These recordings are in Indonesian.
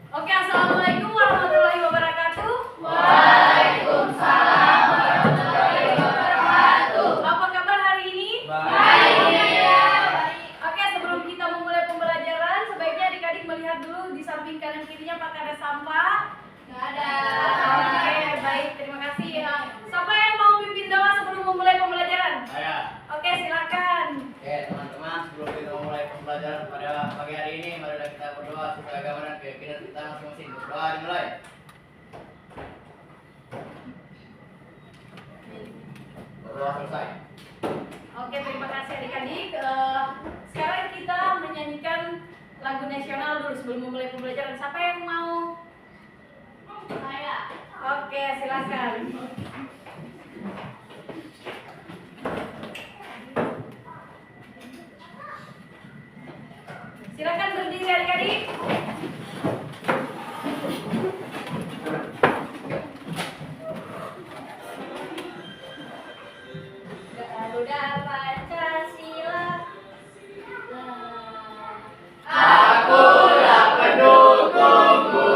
Oke, assalamualaikum warahmatullahi wabarakatuh. Waalaikumsalam warahmatullahi wabarakatuh. Apa kabar hari ini? Baik. Oke, sebelum kita memulai pembelajaran, sebaiknya adik-adik melihat dulu di samping kanan kirinya apakah ada sampah. Nggak ada. Oke, baik, terima kasih ya. Siapa yang mau pimpin doa sebelum memulai pembelajaran? Saya. Oke, silakan. Oke teman-teman, sebelum kita mulai pembelajaran pada pagi hari ini, mari kita berdoa sesuai agama dan keyakinan kita masing-masing. Berdoa dimulai. Berdoa selesai. Oke, terima kasih adik-adik. Sekarang kita menyanyikan lagu nasional dulu sebelum memulai pembelajaran. Siapa yang mau? Saya. Oke, silakan. Silakan berdiri adik-adik. Garuda Pancasila. Akulah pendukungmu,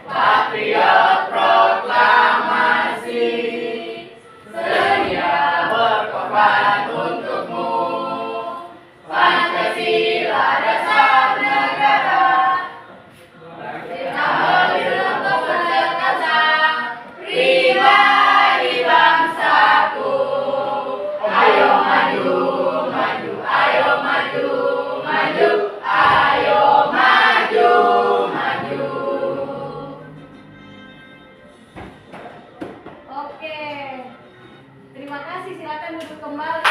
patriot proklamasi, sedia berkorban untukmu. Pancasila dasar negara, kita untuk berkata pribadi bangsaku. Ayo maju, maju, ayo maju, maju, ayo maju, maju. Oke. Terima kasih, silakan duduk kembali.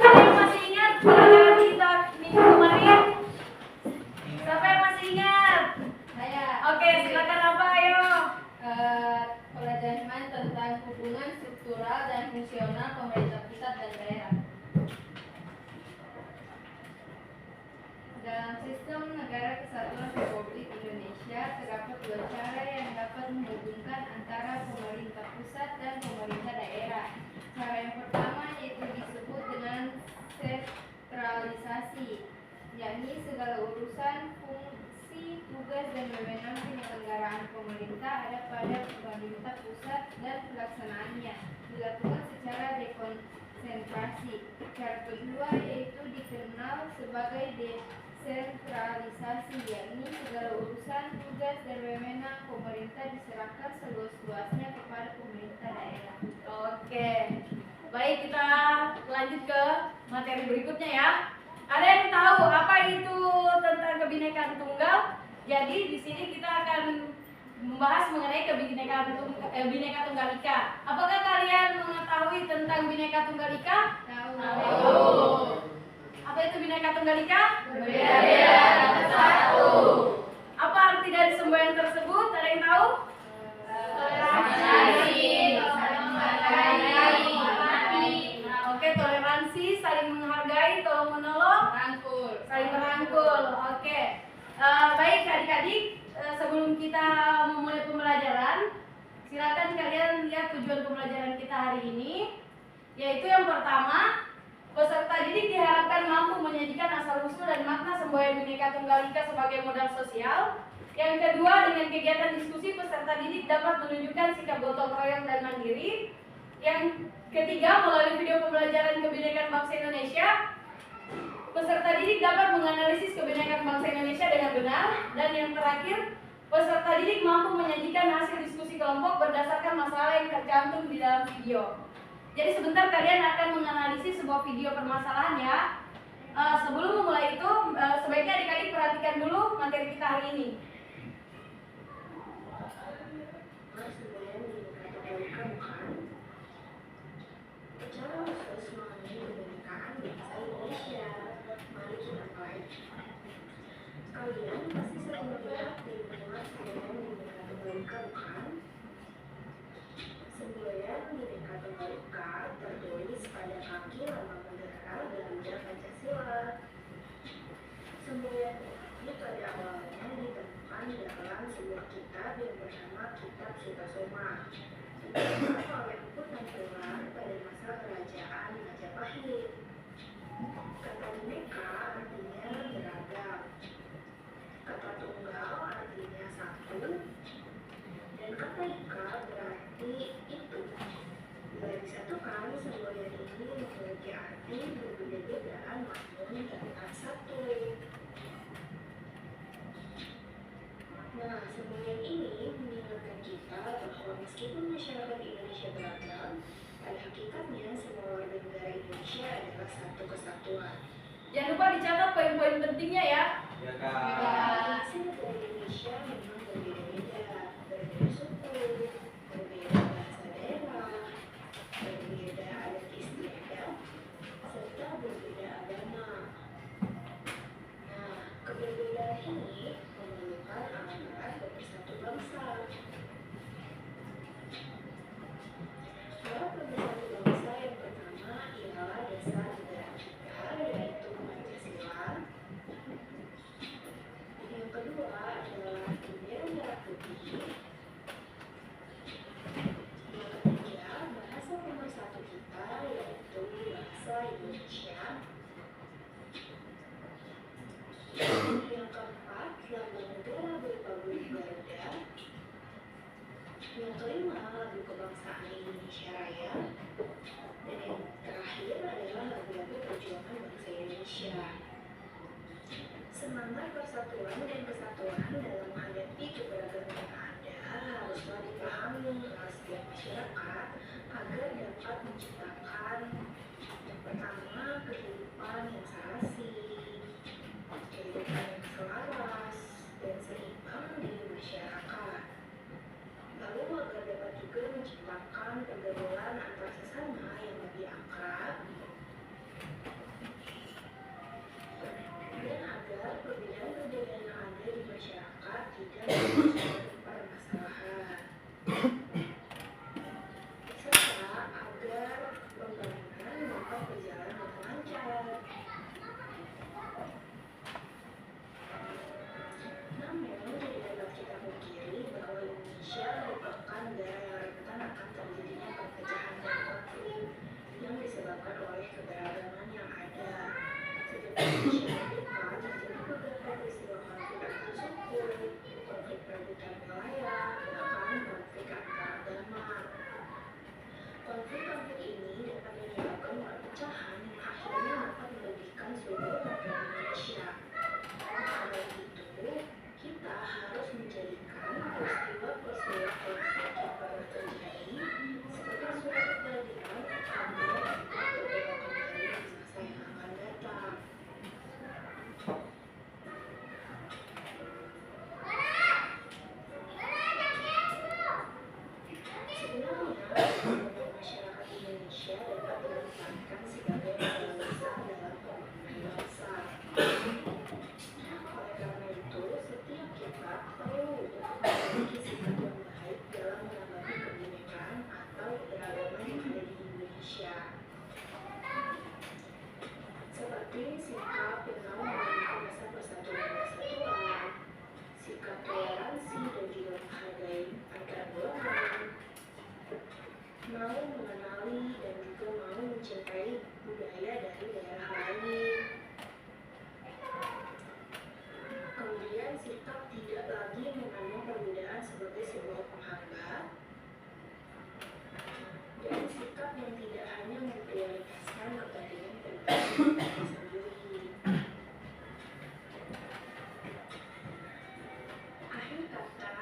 Siapa yang masih ingat pelajaran kita minggu kemarin? Siapa yang masih ingat? Saya. Oke, silakan apa ayo. Pelajaran tentang hubungan struktural dan fungsional pemerintah pusat dan daerah. Dalam sistem negara kesatuan Republik Indonesia terdapat dua cara yang dapat menghubungkan antara pemerintah pusat dan pemerintah daerah. Cara yang pertama yaitu disebut dengan sentralisasi, yakni segala urusan, fungsi, tugas dan wewenang penyelenggaraan pemerintah ada pada pemerintah pusat dan pelaksanaannya dilakukan secara dekonsentrasi. Cara kedua yaitu dikenal sebagai desentralisasi, yakni segala urusan, tugas dan wewenang pemerintah diserahkan seluas-luasnya kepada pemerintah daerah. Oke. Baik, kita lanjut ke materi berikutnya ya. Ada yang tahu apa itu tentang kebinekaan tunggal? Jadi di sini kita akan membahas mengenai Bhinneka Tunggal Ika. Apakah kalian mengetahui tentang Bhinneka Tunggal Ika? Tahu. Apa itu Bhinneka Tunggal Ika? Berbeda tapi satu. Apa arti dari semboyan tersebut? Ada yang tahu? Toleransi, saling menghargai, Oke, toleransi, saling menghargai, tolong menolong, rangkul. saling merangkul. Oke. Baik adik-adik, sebelum kita memulai pembelajaran, silakan kalian lihat tujuan pembelajaran kita hari ini, yaitu yang pertama, peserta didik diharapkan mampu menyajikan asal-usul dan makna semboyan Bhinneka Tunggal Ika sebagai modal sosial. Yang kedua, dengan kegiatan diskusi peserta didik dapat menunjukkan sikap gotong royong dan mandiri. Yang ketiga, melalui video pembelajaran kebinekaan bangsa Indonesia, peserta didik dapat menganalisis kebinekaan bangsa Indonesia dengan benar. Dan yang terakhir, peserta didik mampu menyajikan hasil diskusi kelompok berdasarkan masalah yang tercantum di dalam video. Jadi sebentar kalian akan menganalisis sebuah video permasalahan ya. Sebelum memulai itu, sebaiknya adik-adik perhatikan dulu materi kita hari ini. Secara khusus mengenai kebinekaan bangsa Indonesia, mari kita mulai. Kalian pasti sering melihat di lingkungan semboyan Bhinneka Tunggal Ika, bukan? Semboyan Bhinneka Tunggal Ika tertulis pada kaki lambang bendera Garuda Pancasila. Semboyan ini pada awalnya ditemukan dalam sebuah kitab yang bernama Kitab Sutasoma. Awalnya pun tertular pada masa kerajaan Majapahit. Kata Jangan lupa dicatat poin-poin pentingnya ya. Ya kak. Bahasa negara Indonesia memang berbeda-beda, berbeda suku, berbeda bahasa daerah, berbeda adat istiadat, serta berbeda agama. Nah, keberbedaan ini memerlukan alat-alat bersatu bangsa. Alat bersatu bangsa yang pertama ialah dasar negara kita, yaitu Pancasila. Yang kedua adalah bendera merah putih. Yang ketiga, bahasa pemersatu kita, yaitu bahasa Indonesia. Yang keempat, lambang negara berupa burung Garuda. Yang kelima, lagu kebangsaan Indonesia Raya. Dan yang terakhir adalah lagu-lagu perjuangan bangsa Indonesia. Semangat persatuan dan kesatuan dalam menghadapi keberagaman yang ada haruslah dipahami oleh setiap masyarakat agar dapat menciptakan yang pertama kehidupan yang serasi, kehidupan yang selaras dan seimbang di masyarakat. Lalu agar dapat juga menciptakan pergaulan antar sesama yang lebih akrab dan agar perbedaan-perbedaan yang ada di masyarakat tidak menimbulkan permasalahan, serta agar pembangunan dapat berjalan dengan lancar. Namun, tidak dapat kita pungkiri bahwa Indonesia merupakan negara yang rentan akan terjadinya perpecahan dan konflik yang disebabkan oleh keberagaman yang ada. Sejak Indonesia merdeka, terjadi beberapa peristiwa konflik antar suku, konflik perebutan wilayah, bahkan konflik antar agama. Konflik-konflik ini dapat menyebabkan perpecahan yang akhirnya dapat merugikan seluruh rakyat Indonesia. Maka dari itu, kita harus menjadikan peristiwa-peristiwa konflik yang pernah terjadi sebagai suatu pelajaran agar kita berbela kembali di masa yang akan datang. Sebenarnya, untuk masyarakat Indonesia dapat dimanfaatkan sebagai modal besar dalam pembangunan bangsa. Oleh karena itu, setiap kita perlu memiliki sikap yang baik dalam menanggapi kebinekaan atau keberagaman yang ada di Indonesia. Seperti sikap yang mau memiliki rasa persatuan dan kesatuan, sikap toleransi dan juga menghargai antar golongan, mau mengenali dan juga mau mencintai budaya dari daerah lain. Kemudian sikap tidak lagi memandang perbedaan sebagai sebuah penghambat, dan sikap yang tidak hanya memprioritaskan kepentingan pribadi sendiri. Akhir kata,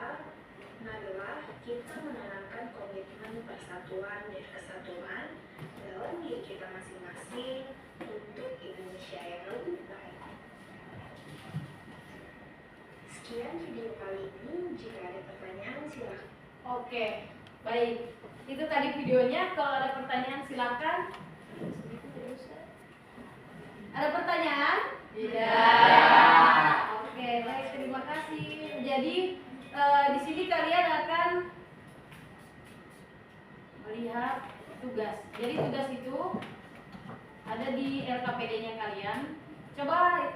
marilah kita menanamkan komitmen persatuan dan kesatuan dalam diri kita masing-masing untuk Indonesia yang lebih baik. Sekian video kali ini. Jika ada pertanyaan silakan. Oke, baik. Itu tadi videonya. Kalau ada pertanyaan silakan. Ada pertanyaan? Tidak. Oke, baik. Terima kasih. Jadi di sini kalian akan melihat tugas. Jadi tugas itu ada di LKPD-nya kalian. Coba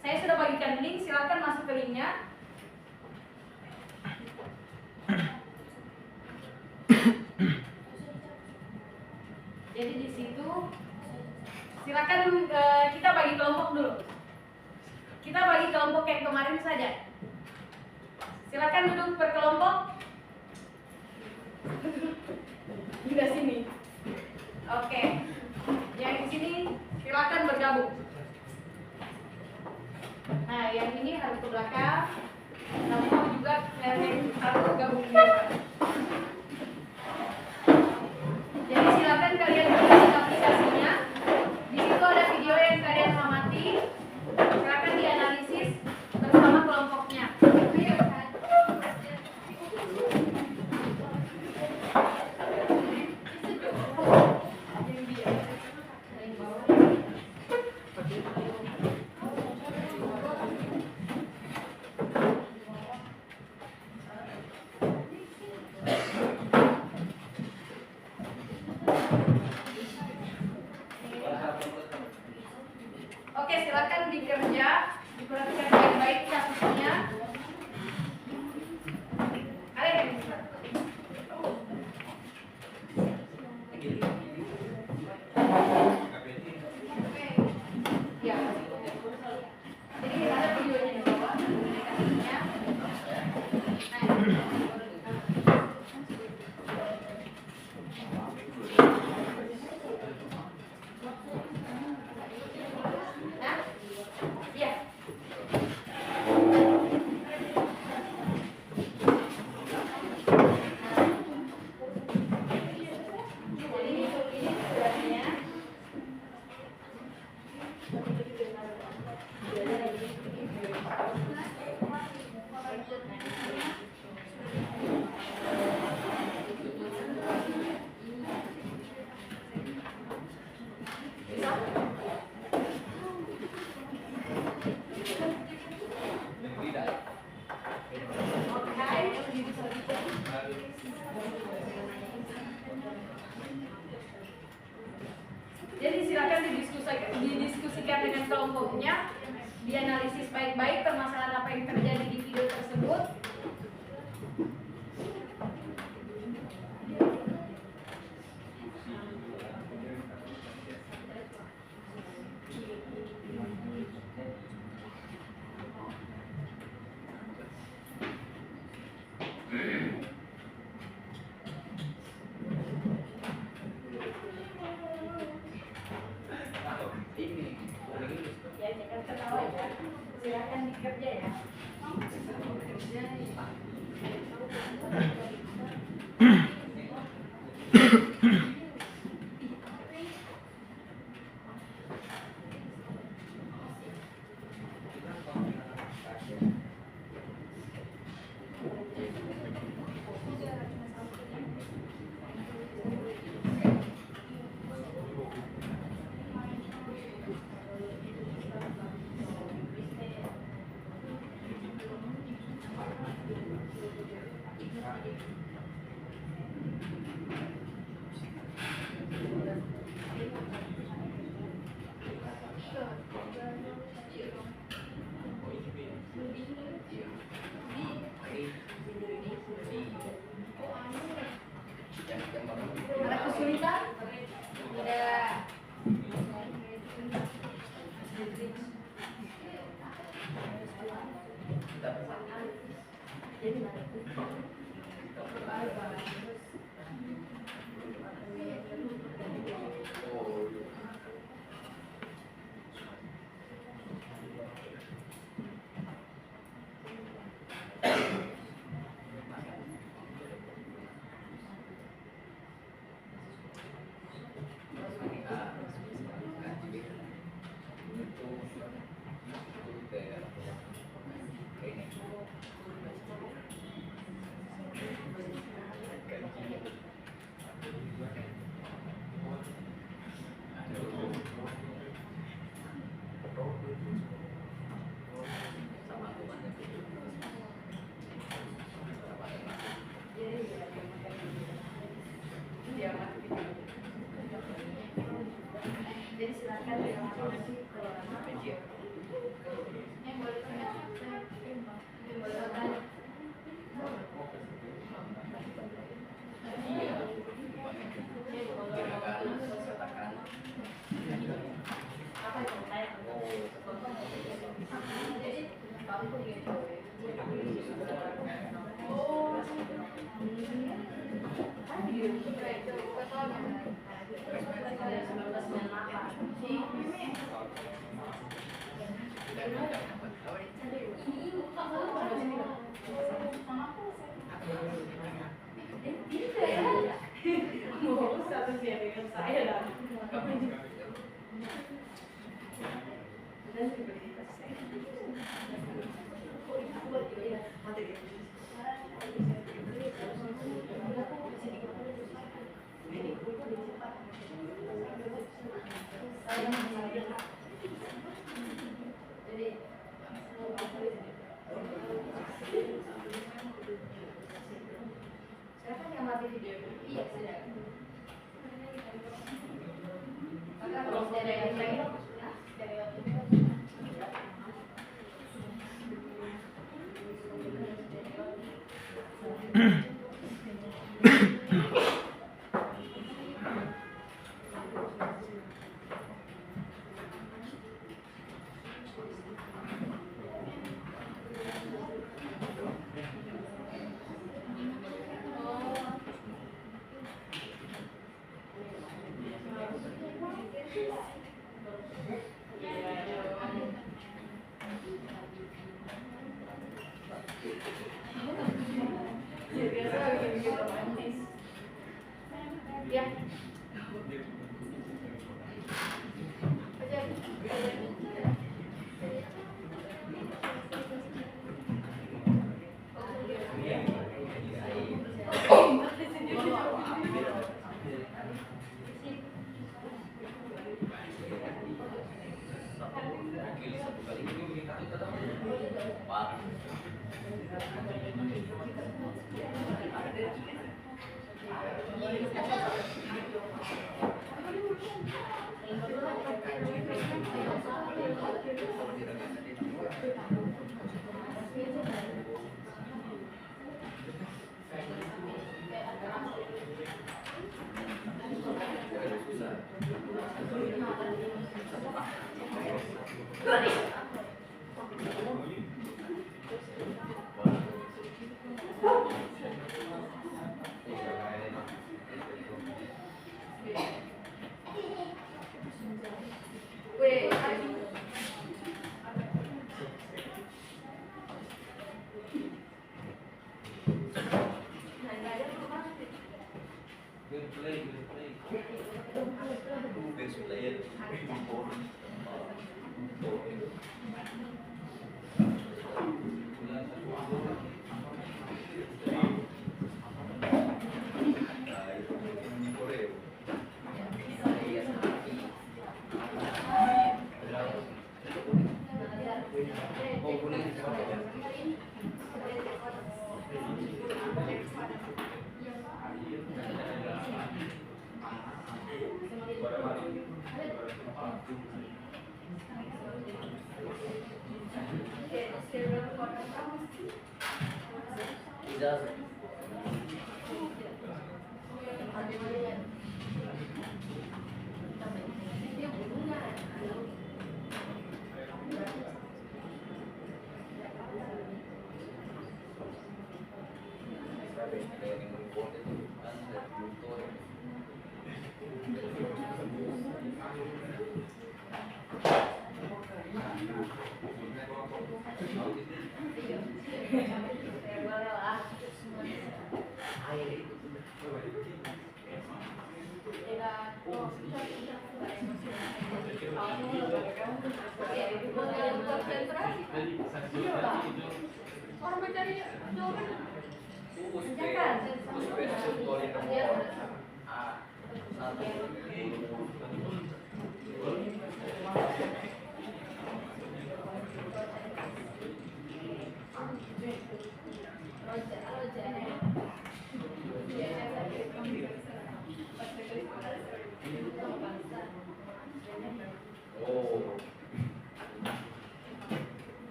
saya sudah bagikan link. Silakan masuk ke linknya. Jadi di situ silakan kita bagi kelompok dulu. Kita bagi kelompok yang kemarin saja. Silakan duduk per kelompok. Juga sini. Oke. Yang di sini silakan bergabung. Nah, yang ini harus ke belakang. Kamu juga yang harus bergabung di belakang. Jadi silakan kalian buka aplikasinya. Di situ ada video yang kalian amati. Oke, silakan dikerja, diperhatikan baik-baik kasusnya. Ada yang bisa? Ya. Jadi ada videonya di bawah, mengenai kasusnya. Nah, iya. Jadi ini sebenarnya jadi silakan didiskusikan dengan kelompoknya, dianalisis baik-baik permasalahan apa yang terjadi di video tersebut. Ya, jangan ketawa ya. Silakan dikerja ya. Ada kesulitan? Tidak. Jadi silakan Ya. Orang mencari jawaban.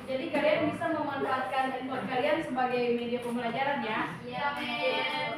Jadi kalian bisa memanfaatkan handphone kalian sebagai media pembelajaran ya. Iya, men.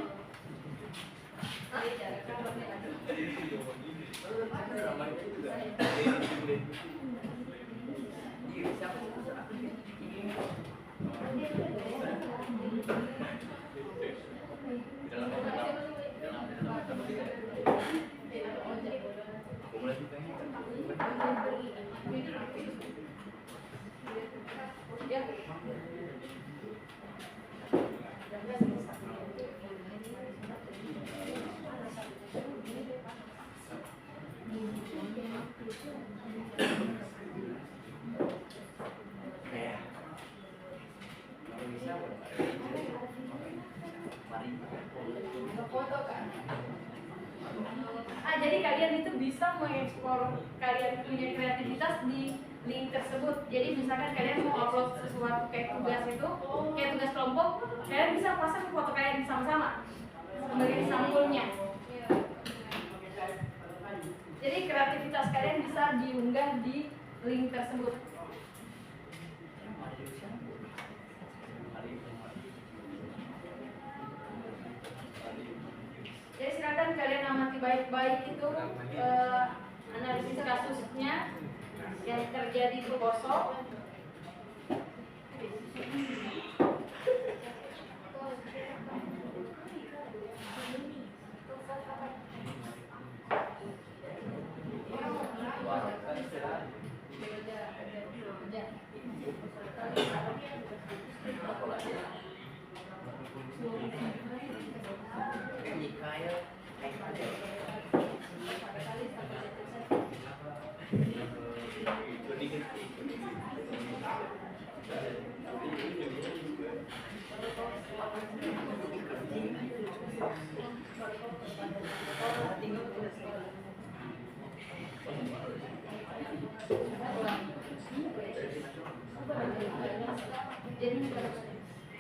Jadi kalian itu bisa mengeksplor kalian punya kreativitas di link tersebut. Jadi misalkan kalian mau upload sesuatu kayak tugas itu, kayak tugas kelompok, kalian bisa pasang foto kalian sama-sama sebagai sampulnya. Jadi kreativitas kalian bisa diunggah di link tersebut. kalian amati baik-baik itu analisis kasusnya yang terjadi di Poso.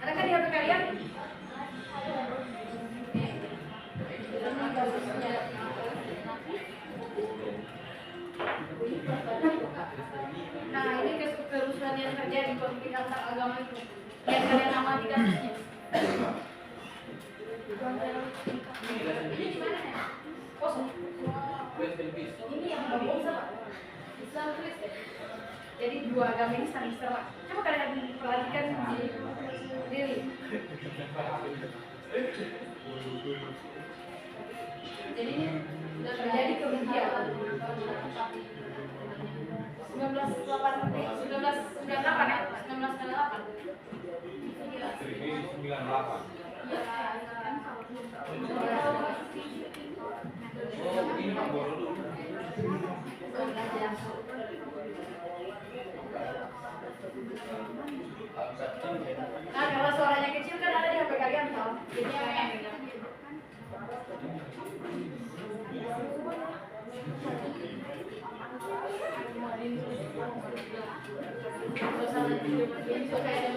Adakah di HP kalian? Nah, ini kerusuhan yang terjadi konflik antar agama itu yang kalian amati kasusnya. Kosong. Ini yang gabung sama Islam Kristen. Jadi dua agama ini saling serang. Coba kalian perhatikan di diri. Jadi ini terjadi kebencian. 1998 ya? 1998. Nah, kalau suaranya kecil kan ada di HP kalian toh. Jadi Ya, ada, Pak.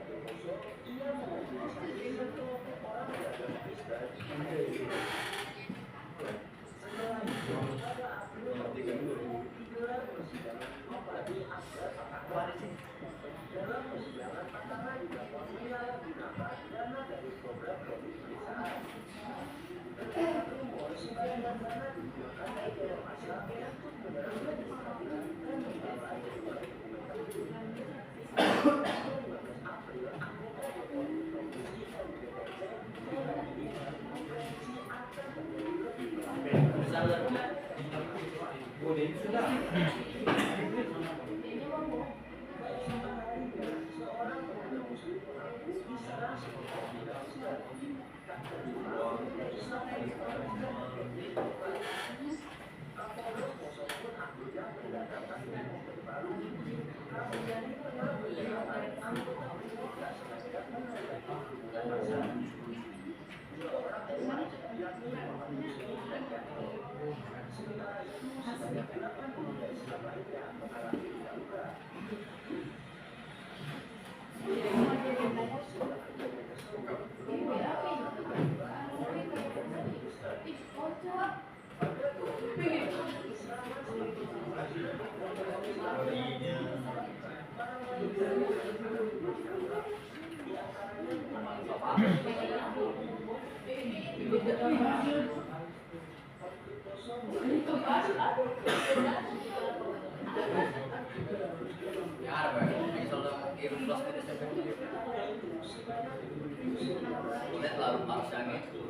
Ini soal Udah terlalu paksa gitu.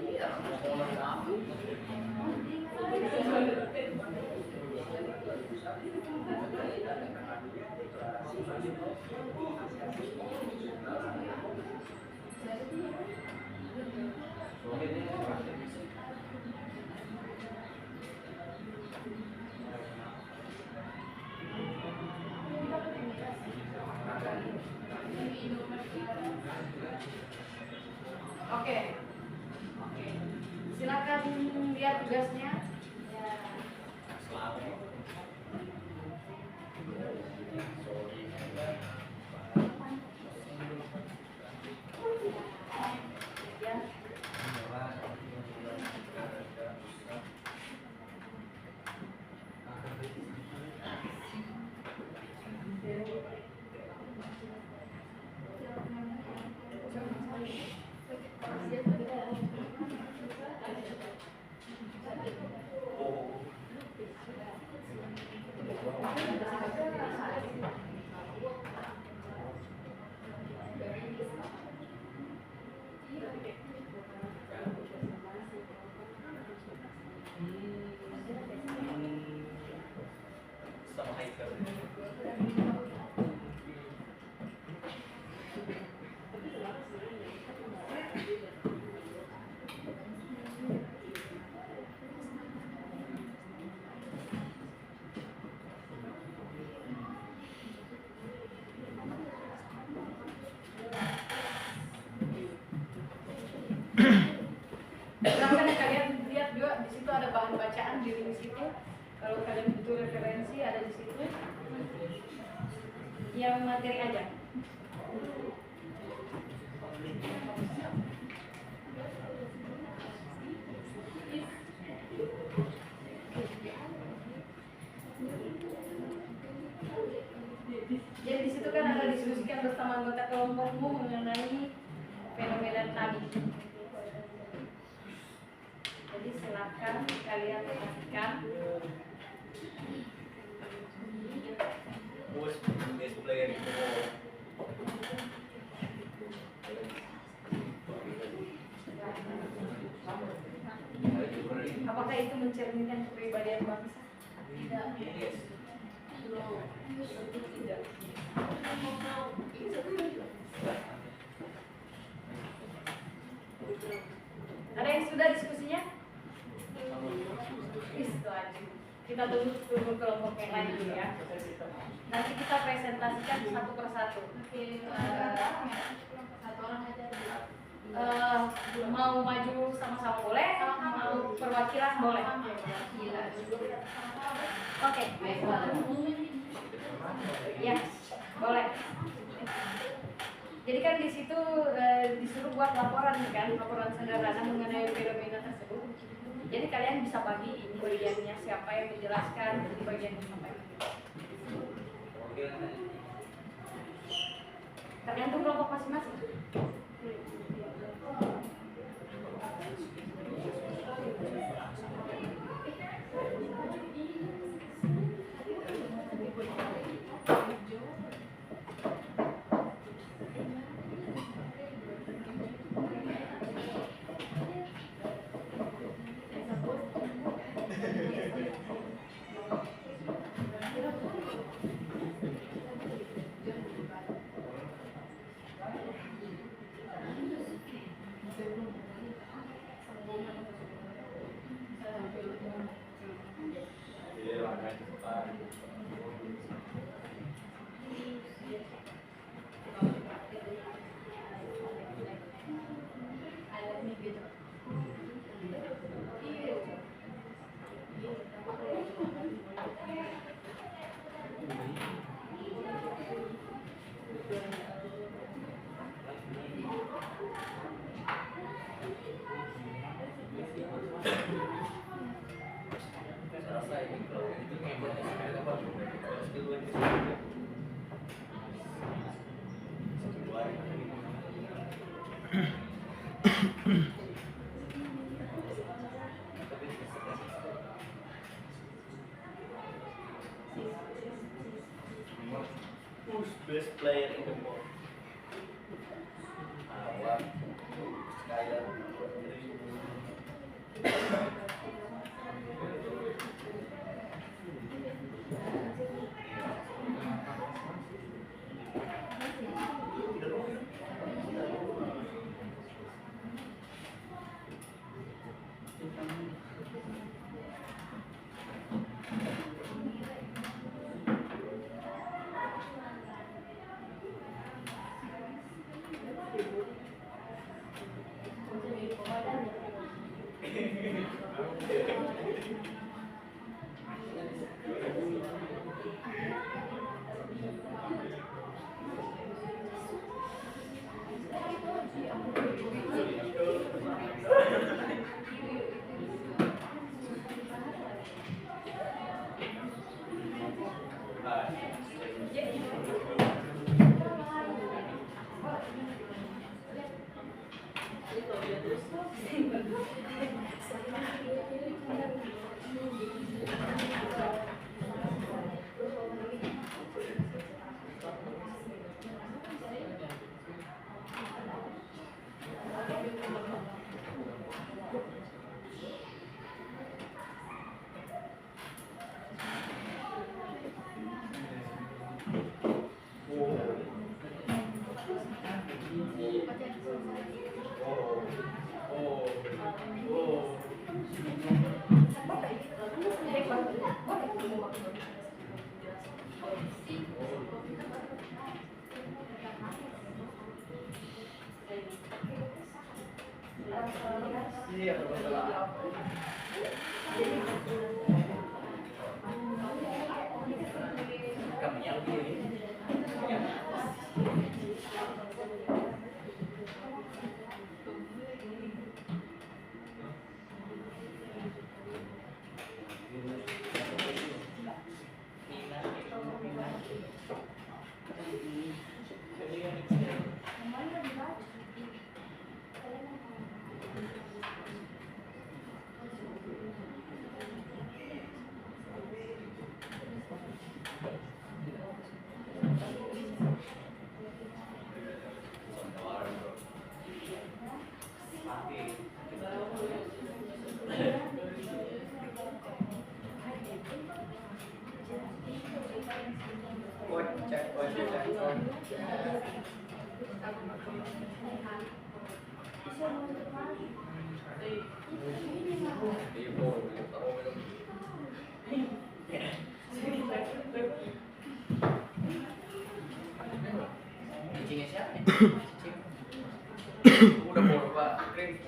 Iya, mau apa? Oke. Silakan lihat tugasnya. Ya. Selalu. Ya. Sama Haikal. Silahkan kalian lihat juga di situ ada bahan bacaan di situ. Kalau kalian butuh referensi ada di situ. Yang materi aja. Jadi di situ kan ada diskusikan bersama anggota kelompokmu mengenai fenomena tadi. Jadi silakan kalian perhatikan. Bos display itu. Apakah itu mencerminkan kepribadian bangsa? Tidak. Yes. Tidak. Ada yang sudah diskusinya? Itu aja. Kita tunggu kelompok yang lain dulu ya. Nanti kita presentasikan satu persatu. Satu orang aja. Mau maju sama-sama boleh, mau perwakilan boleh. Oke. Ya, boleh. Jadi kan di situ disuruh buat laporan kan, laporan sederhana mengenai fenomena tersebut. Jadi kalian bisa bagi ini bagiannya siapa yang menjelaskan di bagian apa yang tergantung kelompok masing-masing. Who's best player in the world? Iya, betul. Kami yang pilih. Cicingnya siapa? Cicing. Udah bodoh Pak, kering.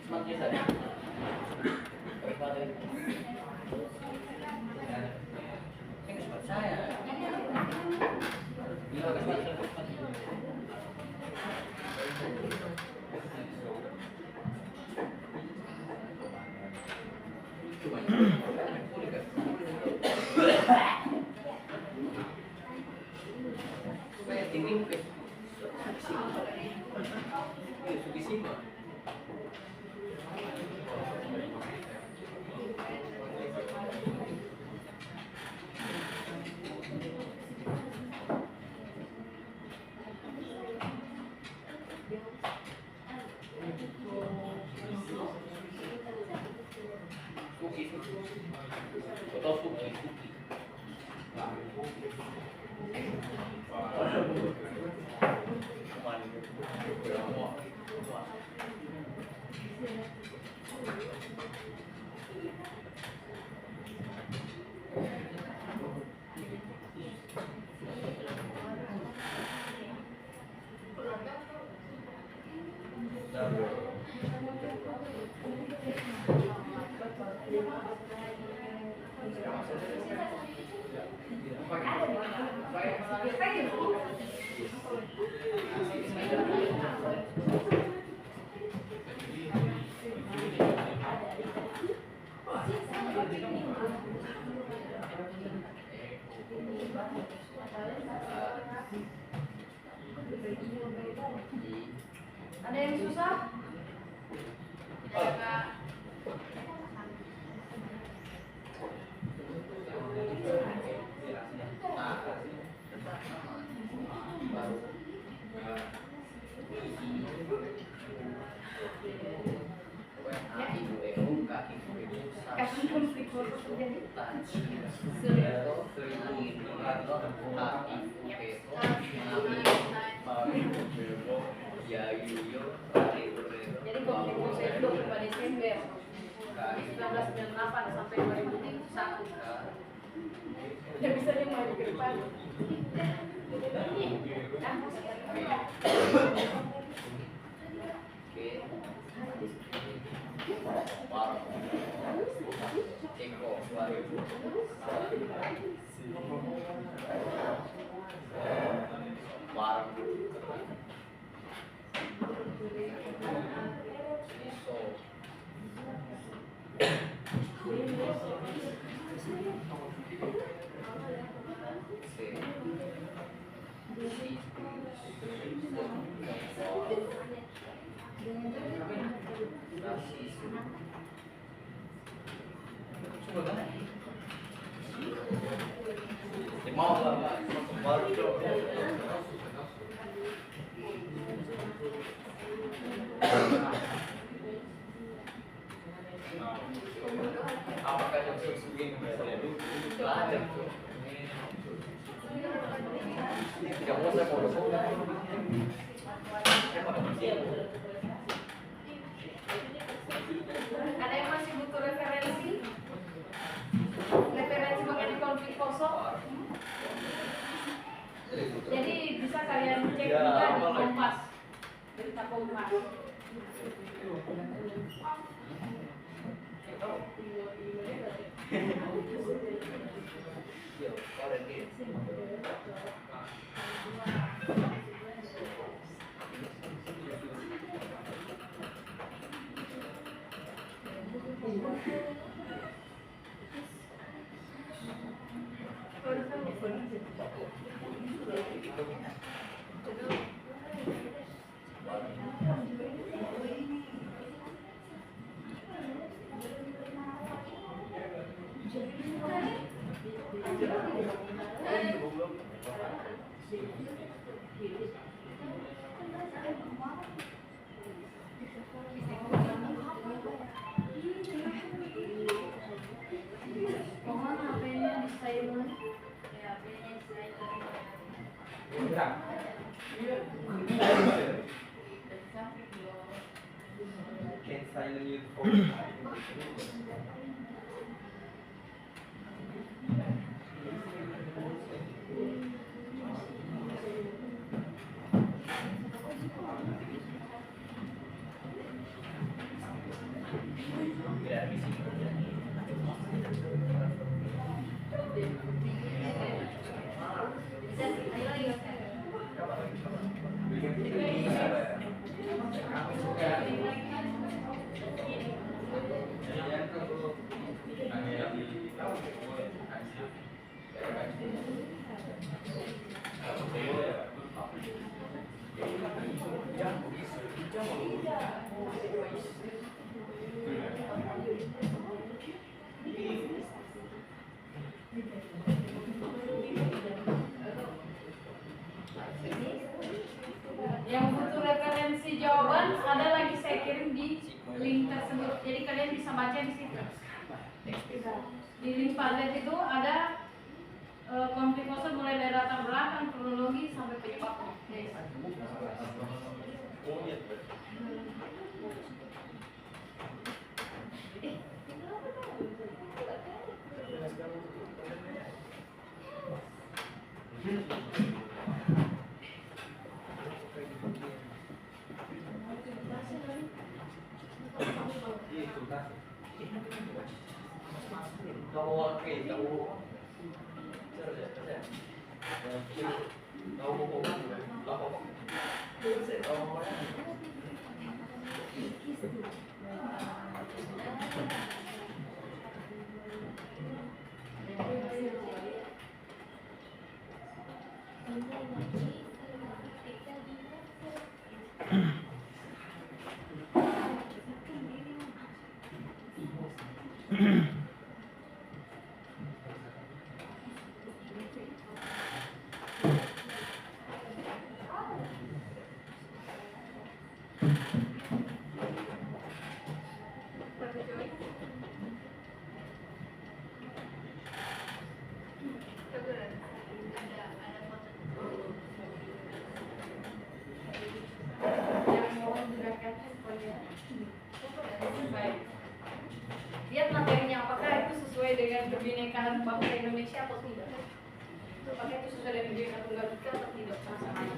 Smart biasa deh. Daripada ini smart saya. Iya, smart. Supaya tinggi mungkin. Sugisima. Suki. Atau suki. Ada yang susah? Kasih konflik terjadi. Jadi konflik itu 25 Desember 1998 sampai 2001. Ya bisa dia maju ke depan. Apakah yang sesungguhnya belajar tuh? Tidak mau saya mau Ada yang masih butuh referensi? Referensi mengenai konflik kosong? Jadi bisa kalian cek juga di Kompas, berita Kompas. Mohon HP-nya di silent. Ya, HP-nya di silent. Can silent your phone? dari misi. Yang butuh referensi jawaban ada lagi saya kirim di link tersebut. Jadi kalian bisa baca di situ. Di link Padlet itu ada konflik kosong mulai dari latar belakang, kronologi sampai penyebabnya. Lihat materinya apakah itu sesuai dengan kebinekaan bangsa Indonesia atau tidak. Apakah itu sesuai dengan Bhinneka Tunggal Ika atau tidak sama-samanya.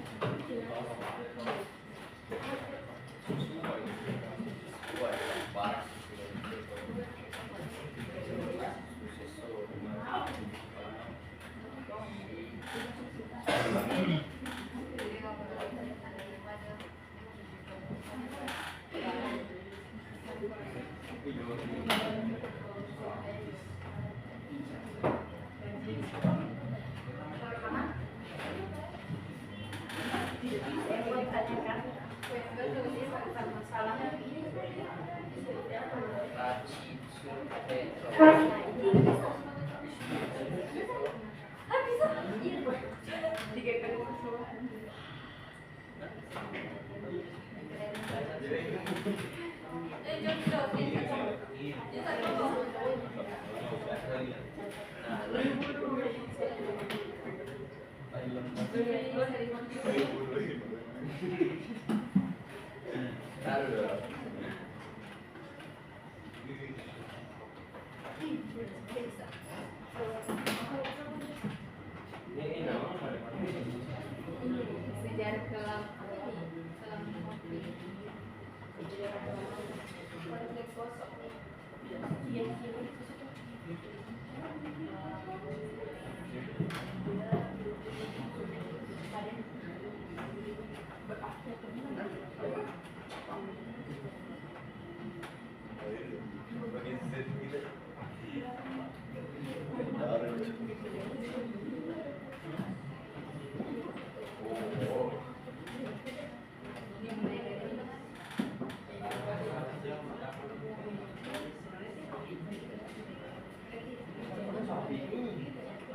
Sejarah kelam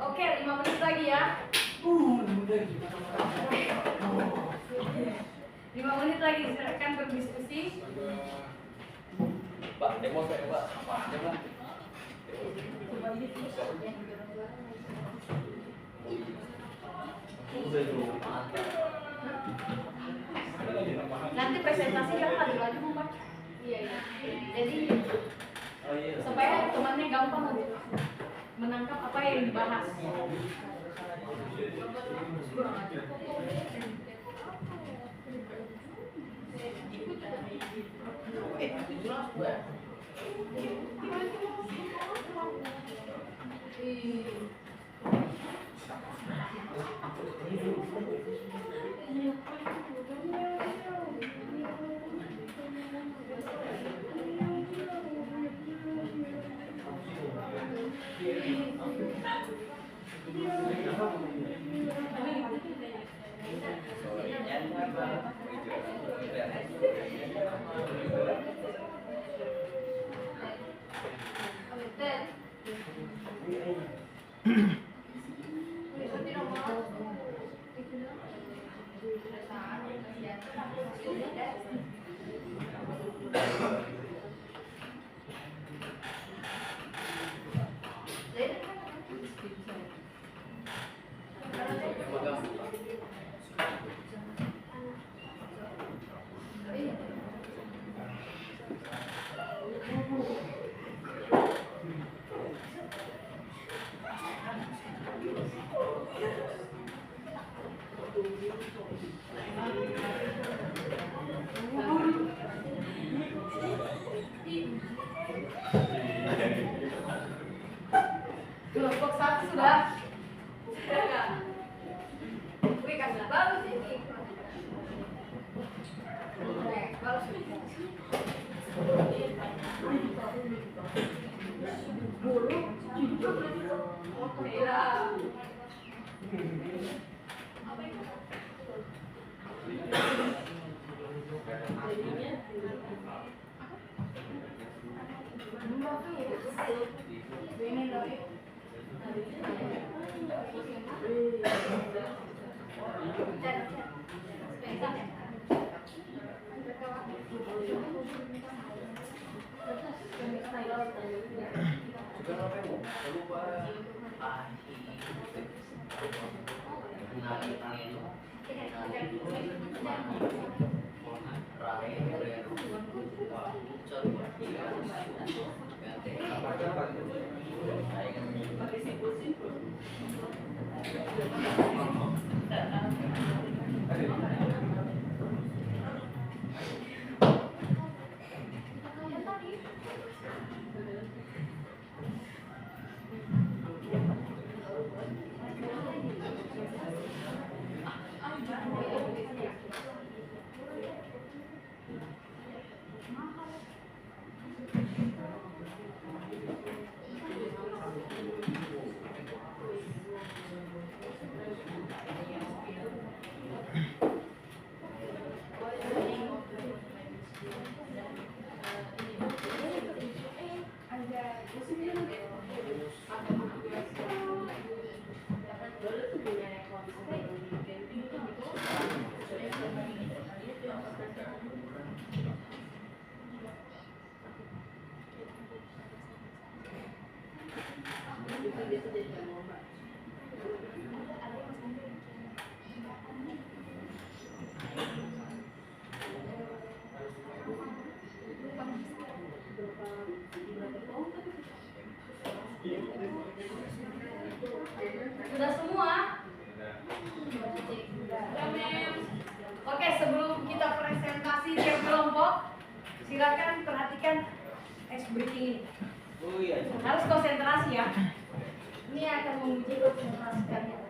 Oke, 5 menit lagi ya. 5 menit lagi silakan berdiskusi. Pak, demo saya Pak. Apa aja Pak? Nanti presentasi kan laju-laju Mbak. Iya. Jadi supaya temannya gampang untuk menangkap apa yang dibahas. Jelas, Bu. Kelompok 1 sudah. Wih, kasih bagus ini. Bagus. Sudah semua? Oke, sebelum kita presentasi tiap kelompok, silakan perhatikan ice breathing ini. Oh iya. Harus konsentrasi ya. Ini akan menguji konsentrasi kalian.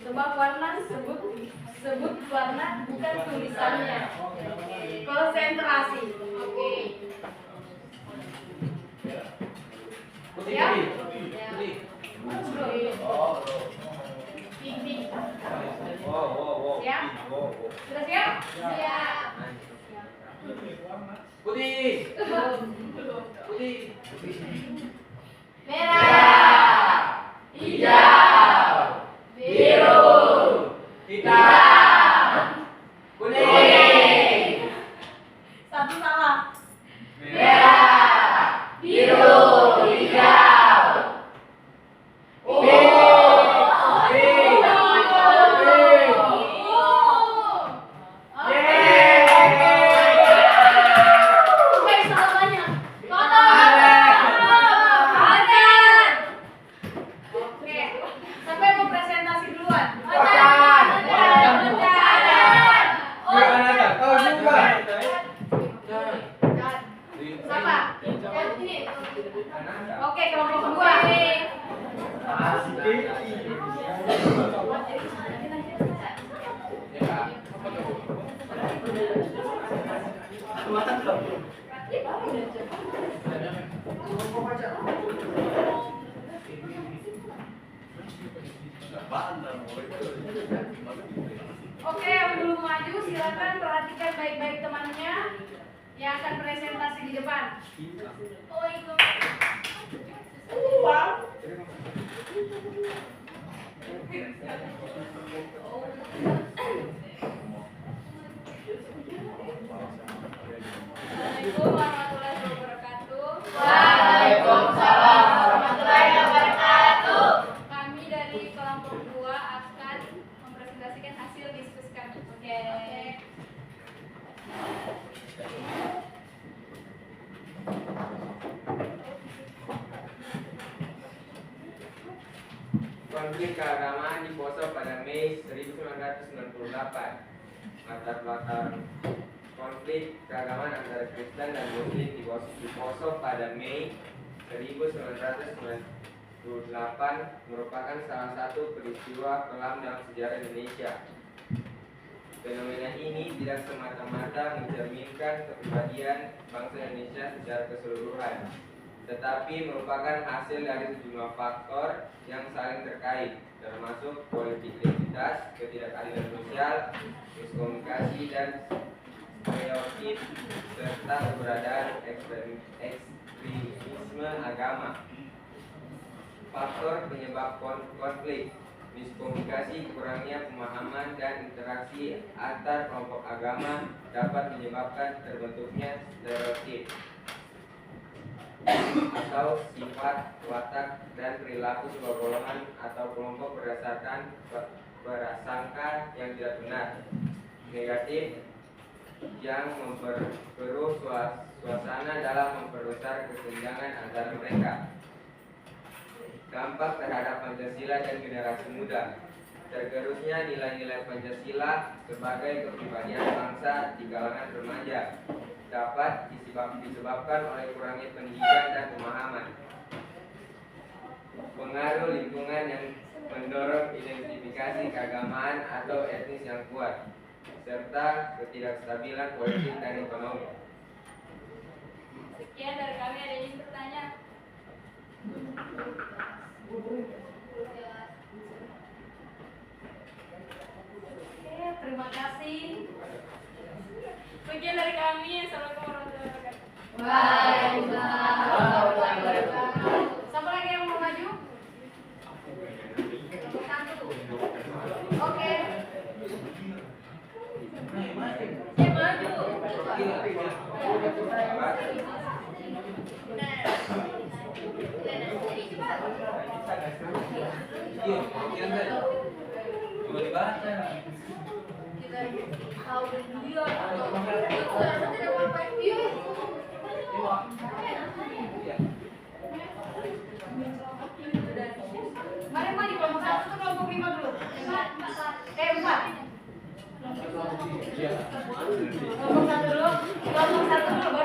Tebak warna, sebut warna bukan tulisannya. Konsentrasi. Oke. Putih, Ya. putih. Pink. Wow. Siap? Wow. Sudah siap? Siap. Putih. Putih. Merah, hijau, biru, Hitam. kuning. Satu salah. Merah. Biru, hijau, ungu, Oke, Oke, kelompok kedua. Oke, yang belum maju silakan perhatikan baik-baik temannya yang akan presentasi di depan. Assalamualaikum warahmatullahi wabarakatuh. Waalaikumsalam warahmatullahi wabarakatuh. Kami dari kelompok 2 akan mempresentasikan hasil diskusi kami. Oke. Konflik keagamaan di Poso pada Mei 1998. Latar belakang konflik keagamaan antara Kristen dan Muslim di Poso pada Mei 1998 merupakan salah satu peristiwa kelam dalam sejarah Indonesia. Fenomena ini tidak semata-mata mencerminkan kepribadian bangsa Indonesia secara keseluruhan, tetapi merupakan hasil dari sejumlah faktor yang saling terkait, termasuk politik identitas, ketidakadilan sosial, miskomunikasi, dan stereotip, serta keberadaan ekstremisme agama. Faktor penyebab konflik: miskomunikasi, kurangnya pemahaman dan interaksi antar kelompok agama dapat menyebabkan terbentuknya stereotip atau sifat, watak, dan perilaku sebuah golongan atau kelompok berdasarkan prasangka yang tidak benar, negatif, yang memperkeruh suasana dalam memperbesar kesenjangan antara mereka. Dampak terhadap Pancasila dan generasi muda: tergerusnya nilai-nilai Pancasila sebagai kepribadian bangsa di kalangan remaja dapat disebabkan oleh kurangnya pendidikan dan pemahaman. Pengaruh lingkungan yang mendorong identifikasi keagamaan atau etnis yang kuat, serta ketidakstabilan politik dan ekonomi. Sekian dari kami. Ada yang ingin bertanya? Oke, terima kasih. Sekian dari kami. Assalamualaikum warahmatullahi wabarakatuh. Waalaikumsalam warahmatullahi wabarakatuh. Siapa lagi yang mau maju? Oke. Iya, bagian tadi. Cuma dibaca. Tahu dia tidak apa-apa. Mari maju kelompok 1 atau kelompok 5 dulu? 4. Kelompok 1 dulu, baru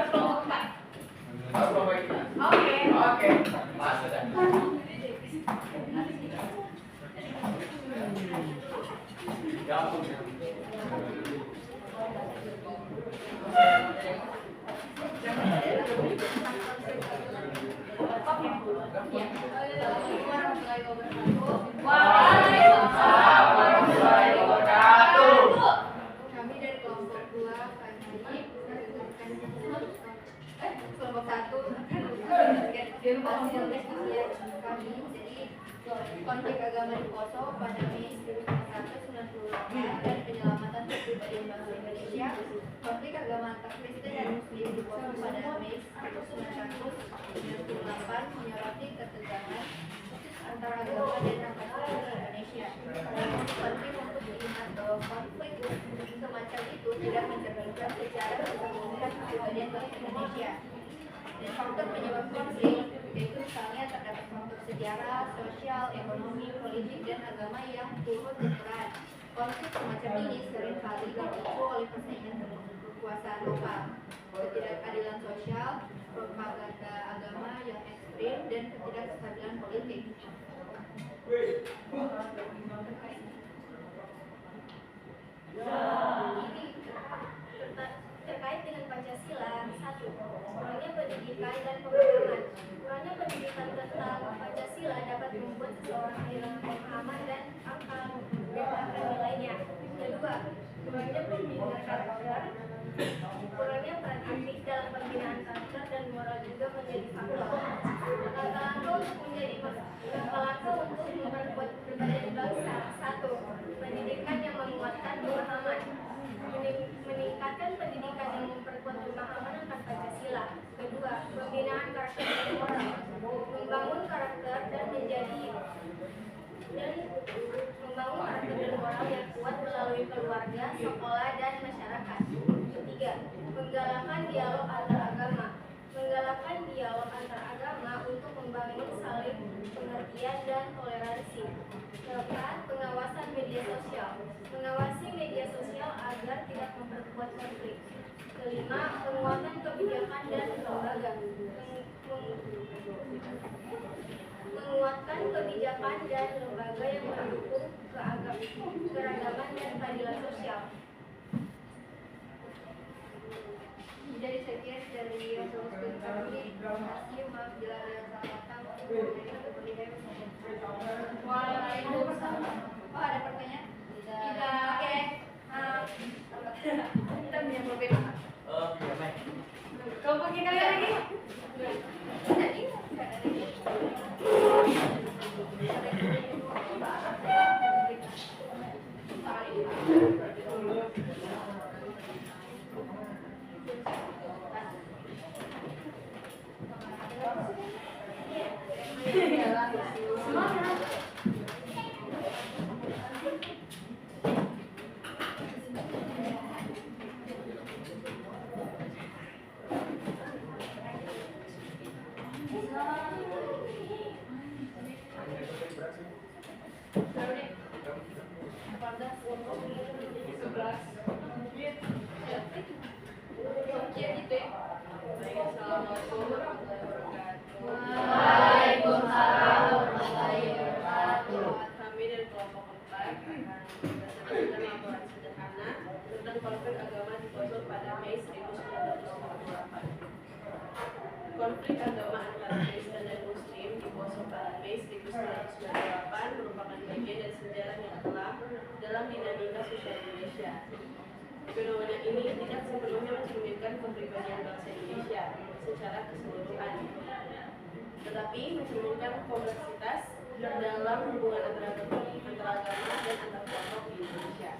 kelompok 4. Oke. Oke. Mas, sudah. Ya ampun. Waalaikumsalam warahmatullahi wabarakatuh. Kami dari kelompok 2 kelompok 1 hasil diskusi kami. Jadi konflik agama di Poso pada Mei 1998 dan penyelamatan kepribadian bangsa Indonesia. Konflik agama antar Kristen dan Muslim di Poso pada Mei 1998 menyoroti ketegangan antara agama dan bangsa Indonesia. Penting untuk dilihat bahwa konflik semacam itu tidak mencerminkan secara keseluruhan kepribadian bangsa Indonesia. Dan faktor penyebab konflik yaitu misalnya terdapat faktor sejarah, sosial, ekonomi, politik, dan agama yang turut berperan. Konflik semacam ini seringkali dipicu oleh persaingan kekuasaan lokal, ketidakadilan sosial, propaganda agama yang ekstrim, dan ketidakstabilan politik. Terkait dengan Pancasila, 1. Kurangnya pendidikan dan pemahaman. Kurangnya pendidikan tentang Pancasila dapat membuat seseorang kehilangan pemahaman dan akal nilainya. Kedua, kurangnya pembinaan karakter. Kurangnya peran aktif dalam pembinaan karakter dan moral juga menjadi faktor. Langkah-langkah untuk memperkuat kepribadian bangsa. 1. Pendidikan yang menguatkan pemahaman. Meningkatkan pendidikan yang memperkuat pemahaman akan Pancasila. Kedua, pembinaan karakter dan moral. Membangun karakter dan moral yang kuat melalui keluarga, sekolah, dan masyarakat. Ketiga, menggalakkan dialog antar agama. Menggalakkan dialog antar agama untuk membangun saling pengertian dan toleransi. Keempat, pengawasan media sosial. Mengawasi media sosial agar tidak memperkuat konflik. Kelima, penguatan kebijakan dan lembaga. Menguatkan kebijakan dan lembaga yang mendukung keragaman dan keadilan sosial. Jadi sekian dari resolusi kami. Terima kasih. Maaf bila ada yang salah kata. Waalaikumsalam. Oh, ada pertanyaan? Tidak. Oke. Kita punya berbeda. Iya, baik. Kau pakai kali lagi? Tadi nggak ada. Waalaikumsalam warahmatullahi wabarakatuh. Kami dari kelompok 4 akan berdasarkan laporan sederhana tentang konflik agama di Poso pada Mei 1948. Konflik agama antara Kristen dan Muslim di Poso pada Mei 1998 merupakan bagian dari sejarah yang kelam dalam dinamika sosial Indonesia. Fenomena ini tidak sepenuhnya mencerminkan kepribadian bangsa Indonesia secara keseluruhan, tetapi mencerminkan kompleksitas dalam hubungan antara agama dan antar kelompok di Indonesia.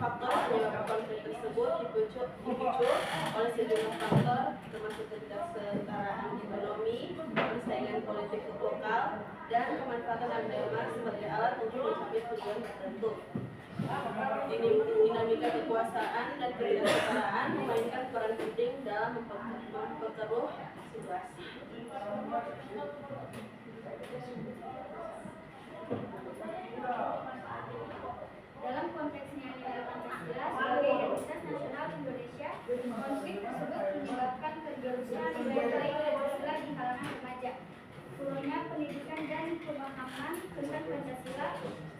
Faktor penyebab konflik tersebut dipicu oleh sejumlah faktor, termasuk ketidaksetaraan ekonomi, persaingan politik lokal, dan pemanfaatan agama sebagai alat untuk mencapai tujuan tertentu. Dinamika kekuasaan dan ketidaksetaraan memainkan peran penting dalam memperkeruh situasi. Dalam konteks nilai Pancasila sebagai identitas nasional Indonesia, konflik tersebut menyebabkan tergerusnya nilai-nilai Pancasila di kalangan remaja. Kurangnya pendidikan dan pemahaman tentang Pancasila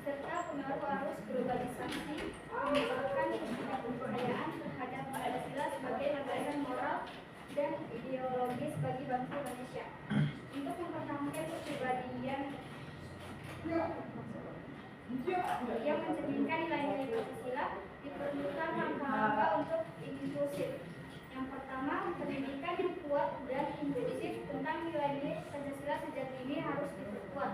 serta pengaruh arus globalisasi menyebabkan ketidakpercayaan terhadap Pancasila sebagai landasan moral dan ideologis bagi bangsa Indonesia. Untuk mempertahankan kepribadian yang mencerminkan nilai-nilai Pancasila, diperlukan langkah-langkah untuk inklusif. Yang pertama, pendidikan yang kuat dan inklusif tentang nilai-nilai Pancasila sejak dini harus diperkuat.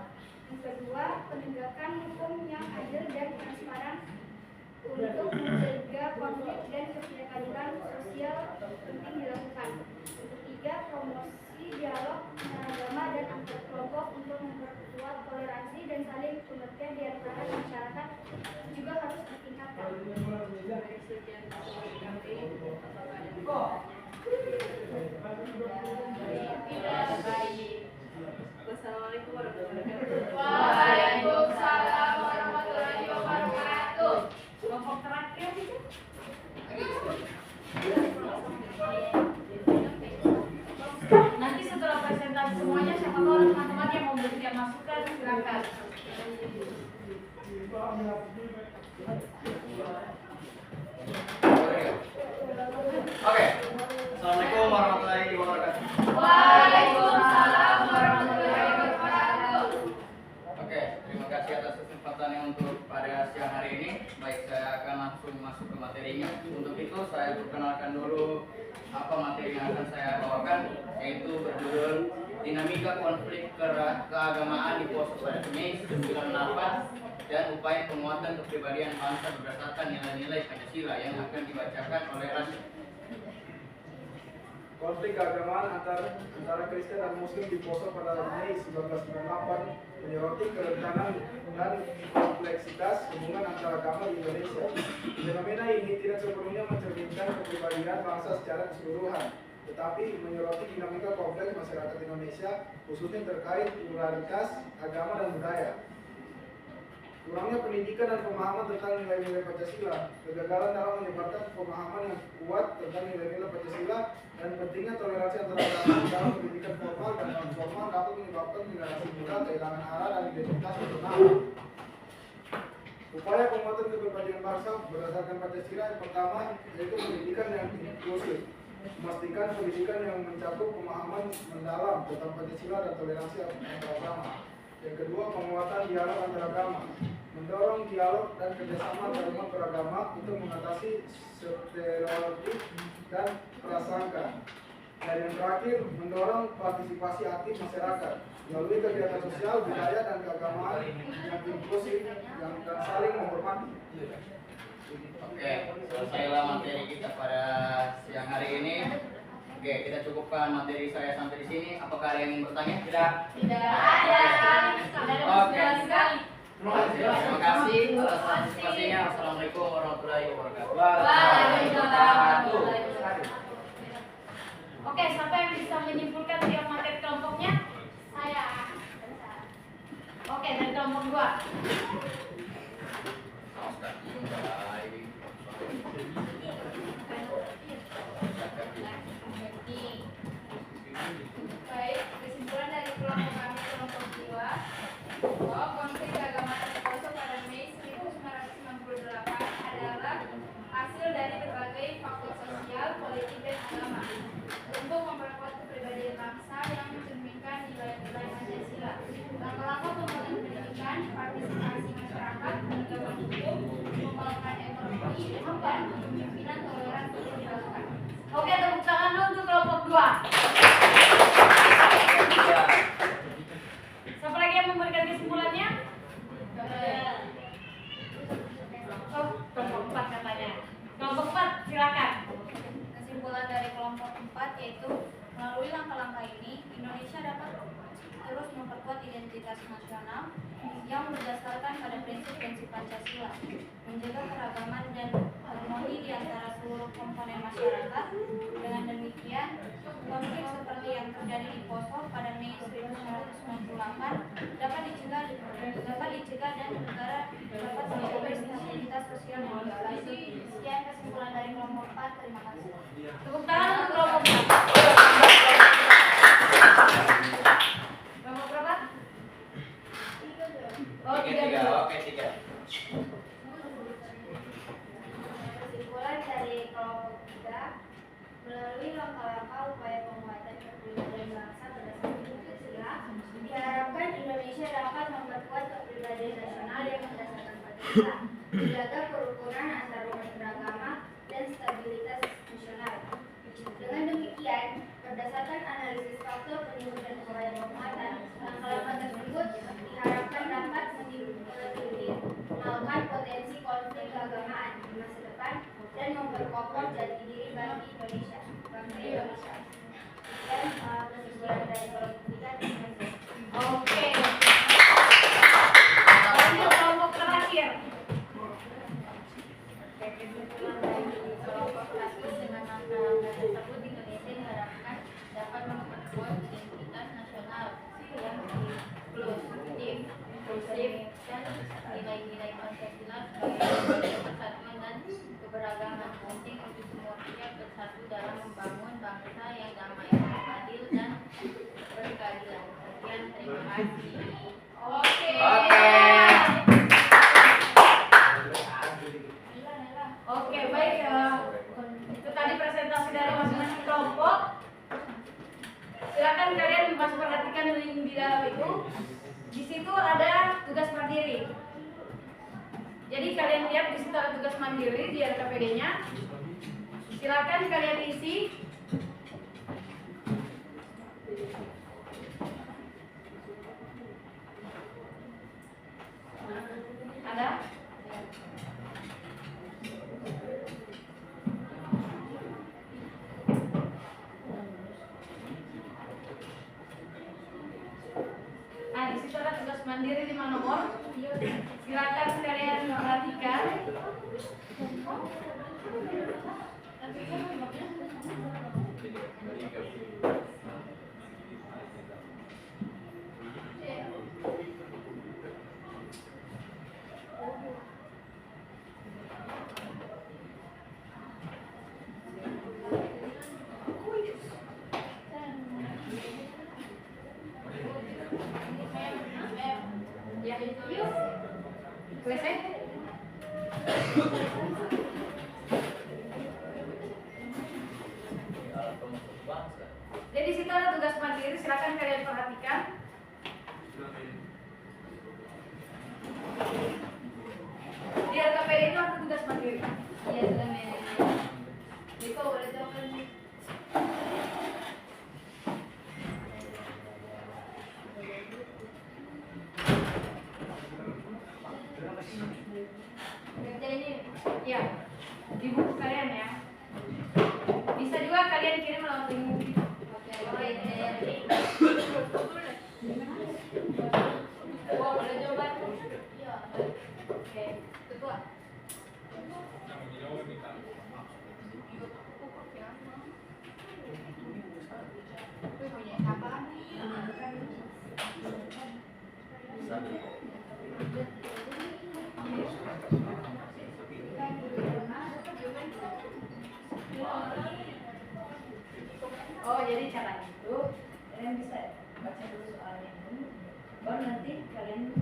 Yang kedua, penegakan hukum yang adil dan transparan untuk mencegah konflik dan ketidakadilan sosial penting dilakukan. Yang ketiga, promosi dialog antaragama dan antar kelompok untuk memperkuat toleransi dan saling pengertian di antara masyarakat juga harus ditingkatkan. Wassalamualaikum warahmatullahi wabarakatuh. Waalaikumsalam warahmatullahi wabarakatuh. Kelompok terakhir itu. bersiap masukan, silakan. Oke. Assalamualaikum warahmatullahi wabarakatuh. Waalaikumsalam warahmatullahi wabarakatuh. Oke, terima kasih atas kesempatannya untuk pada siang hari ini. Baik, saya akan langsung masuk ke materinya. Untuk itu saya perkenalkan dulu apa materi yang akan saya bawakan, yaitu berjudul Dinamika Konflik Keagamaan di Poso pada Mei 98 dan upaya penguatan kepribadian bangsa berdasarkan nilai-nilai Pancasila yang akan dibacakan oleh Rasyid. Konflik keagamaan antara Kristen dan Muslim di Poso pada Mei 1998 menyoroti kerentanan dan kompleksitas hubungan antara agama di Indonesia. Fenomena ini tidak sepenuhnya mencerminkan kepribadian bangsa secara keseluruhan, tetapi menyoroti dinamika kompleks masyarakat Indonesia, khususnya terkait pluralitas agama dan budaya. Kurangnya pendidikan dan pemahaman tentang nilai-nilai Pancasila, kegagalan dalam menyebarkan pemahaman yang kuat tentang nilai-nilai Pancasila, dan pentingnya toleransi antara agama dalam pendidikan formal dan non-formal dapat menyebabkan generasi muda kehilangan arah dan identitas nasional. Upaya penguatan kepribadian bangsa berdasarkan Pancasila yang pertama yaitu pendidikan yang inklusif, memastikan pendidikan yang mencakup pemahaman mendalam tentang Pancasila dan toleransi antar agama. Yang kedua, penguatan dialog antar agama, mendorong dialog dan kerjasama antarumat beragama untuk mengatasi stereotip dan prasangka. Dan yang terakhir, mendorong partisipasi aktif masyarakat melalui kegiatan sosial, budaya, dan keagamaan yang inklusif dan saling menghormati. Oke, selesailah materi kita pada siang hari ini. Oke, kita cukupkan materi saya sampai di sini. Apakah ada yang ingin bertanya? Tidak. Tidak ada. Oke. Sekali. Terima kasih atas partisipasinya. Assalamualaikum warahmatullahi wabarakatuh. Waalaikumsalam. Oke, siapa yang bisa menyimpulkan tiap materi kelompoknya? Saya. Oke, dari kelompok 2. Baik, kesimpulan dari kelompok kami kelompok 2 bahwa konflik keagamaan di Poso pada Mei 1998 adalah hasil dari berbagai faktor sosial, politik, dan agama untuk memperkuat kepribadian bangsa yang mencerminkan nilai-nilai Pancasila. Langkah-langkah pembangunan pendidikan, partisipasi masyarakat, penegakan hukum, pembangunan ekonomi, dan kepemimpinan toleran dilakukan. Oke, tepuk tangan dulu untuk kelompok 2. Siapa lagi yang memberikan kesimpulannya? Oh, kelompok 4 katanya. Kelompok 4, silakan. Kesimpulan dari kelompok 4 yaitu melalui langkah-langkah ini Indonesia dapat terus memperkuat identitas nasional yang berdasarkan pada prinsip-prinsip Pancasila, menjaga keragaman dan harmoni di antara seluruh komponen masyarakat. Dengan demikian, konflik seperti yang terjadi di Poso pada Mei 1998 dapat dicegah dan negara dapat mencapai stabilitas sosial yang lebih baik. Sekian kesimpulan dari kelompok 4. Terima kasih. Tepuk tangan untuk kelompok 4. Kelompok berapa? Oh, 3. Oke, 3. Kesimpulan dari kelompok 3, melalui langkah-langkah upaya penguatan kepribadian bangsa berdasarkan Pancasila, diharapkan Indonesia dapat memperkuat kepribadian nasional yang berdasarkan Pancasila, menjaga kerukunan antarumat beragama dan stabilitas nasional. Dengan demikian, berdasarkan analisis faktor penyebab dan upaya penguatan, langkah-langkah tersebut diharapkan dapat meminimalkan potensi konflik keagamaan di masa depan dan memperkokoh jati diri bagi Indonesia. Dan kesimpulan dari kelompok 3. Oke. Untuk kelompok terakhir. Kesimpulan dari kelompok terakhir dengan langkah-langkah tersebut Indonesia diharapkan dapat memperkuat identitas nasional yang inklusif dan nilai-nilai Pancasila sebagai persatuan dan keberagaman penting untuk semua pihak bersatu dalam membangun bangsa yang damai, adil dan berkeadilan. Sekian, terima kasih. kasih. Oke. Oke, baik. Itu tadi presentasi dari masing-masing kelompok. Silakan kalian masih perhatikan link di dalam itu. Di situ ada tugas mandiri. Jadi kalian lihat di situ ada tugas mandiri di RKPD-nya. Silakan kalian isi. Ada? Nah, di situ ada tugas mandiri 5 nomor. Silakan kalian perhatikan. Ya, selesai. Jadi di situ ada tugas mandiri, silakan kalian perhatikan. Di RKPD itu ada tugas mandiri. Iya, sudah manajer. Itu boleh jawab. Kerja ini, ya, di buku kalian ya. Bisa juga kalian kirim lewat link. Boleh coba? Iya. Oke, ketua. Oh, jadi caranya itu kalian bisa baca dulu soalnya ini, baru nanti kalian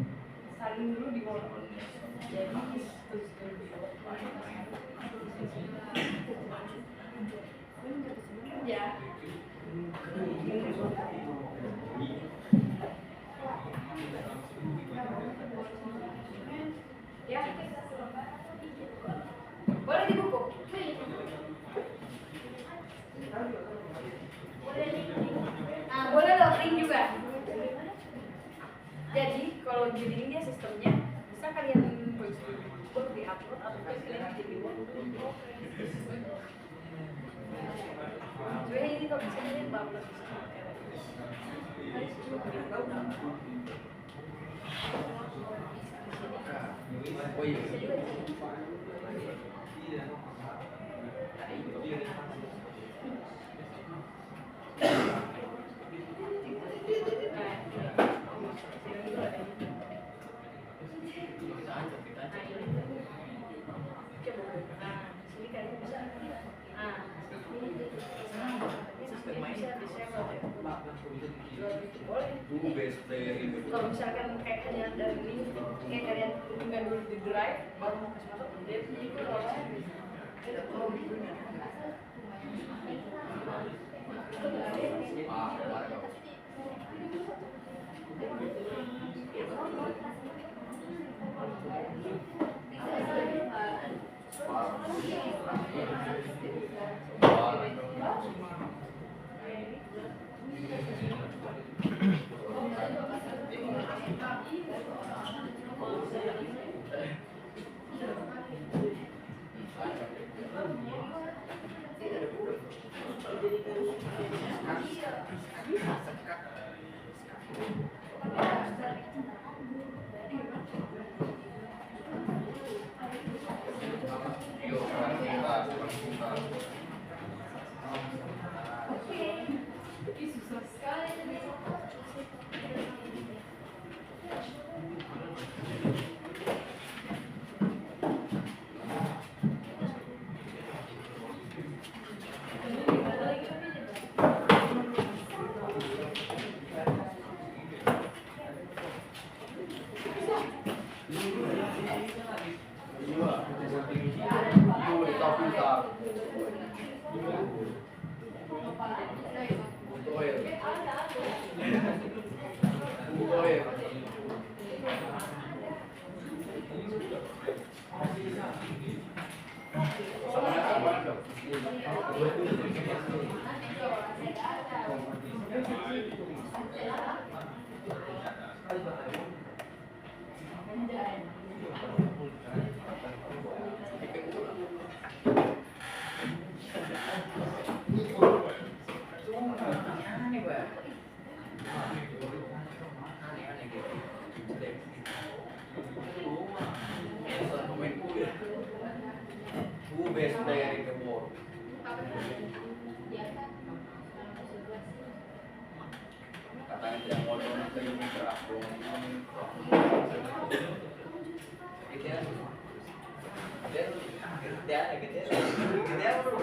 saling dulu di bawah. Jadi ya. Ya. Boleh di buku. Nah, boleh loading juga. Jadi kalau jadi dia sistemnya bisa kalian di upload atau kalian jadi jadi ini kalau bisa jadi bablas. Oh iya. Kalau misalkan kayak kalian dari ini, kayak kalian tinggal dulu di drive, baru mau kasih masuk, dia itu Aneh, Pak. Aneh gitu. Edson pemain who best player in the world. Katanya dia mau donat ke United aku. Gitu ya. Dia bro.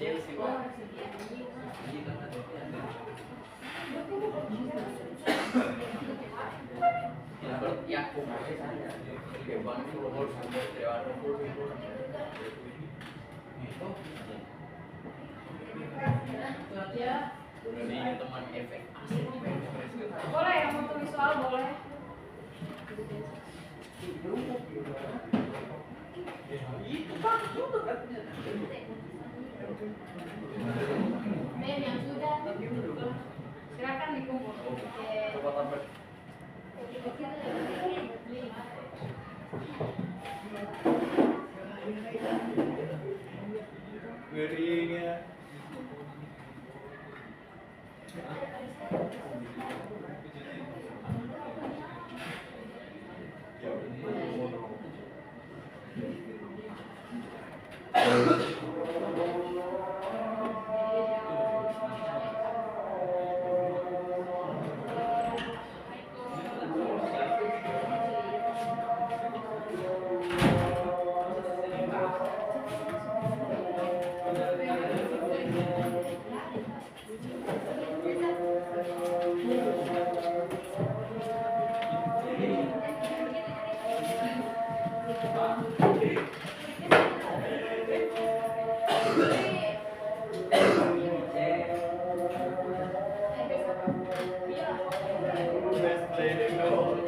Chelsea, Pak. Yakum Dewan Kulur sampai Dewan Kulur ini teman efek asik. Boleh yang mau tulis soal boleh. Men yang sudah silakan dikumpul. Coba tambah. Geringnya. Best player in the world.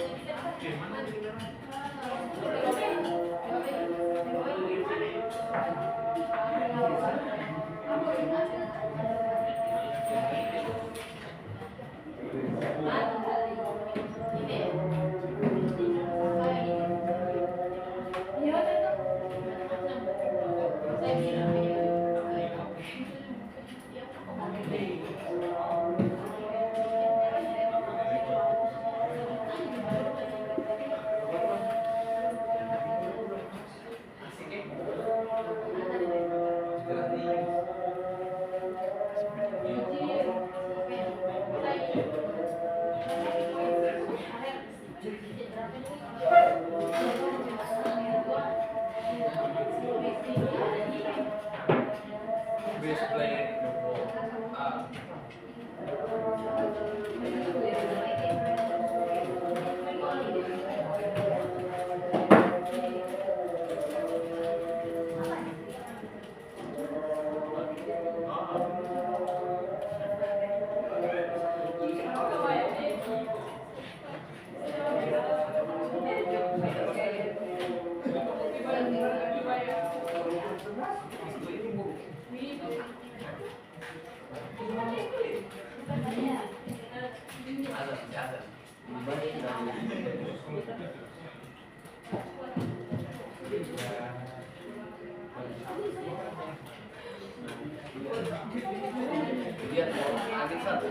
Lihat angin satu.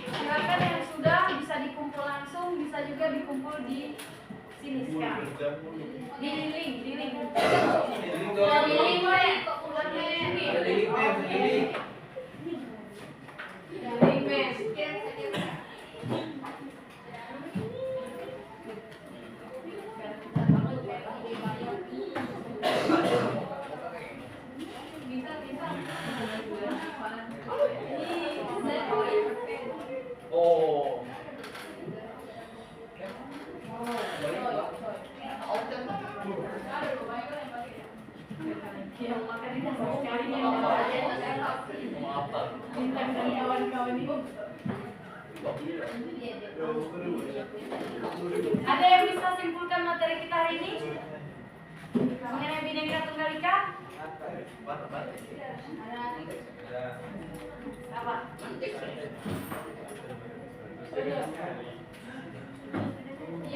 Silakan yang sudah bisa dikumpul langsung, bisa juga dikumpul di sini sekarang. Di link, di link. Di link, Wei. Ada di link, Mem, di link. Di link, Mem. Bisa, bisa. Ada yang bisa simpulkan materi kita hari ini? Mengenai Bhinneka Tunggal Ika? Apa? Iya, iya.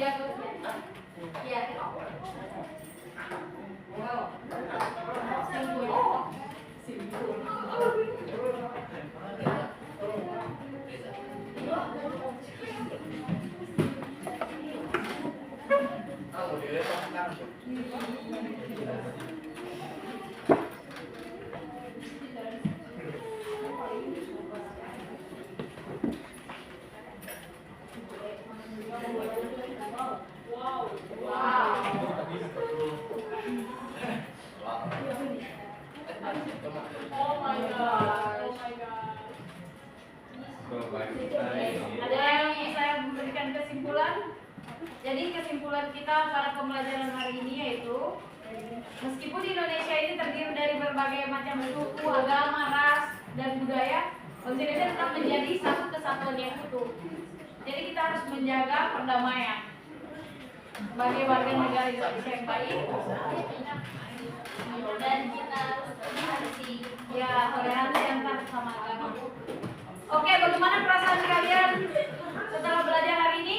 Ada yang bisa memberikan kesimpulan? Jadi kesimpulan kita pada pembelajaran hari ini yaitu meskipun Indonesia ini terdiri dari berbagai macam suku, agama, ras, dan budaya, bangsa Indonesia tetap menjadi satu kesatuan yang utuh. Jadi kita harus menjaga perdamaian sebagai warga negara Indonesia yang baik, Dan kita harus toleransi. ya toleransi antar sesama agama. Oke, bagaimana perasaan kalian setelah belajar hari ini?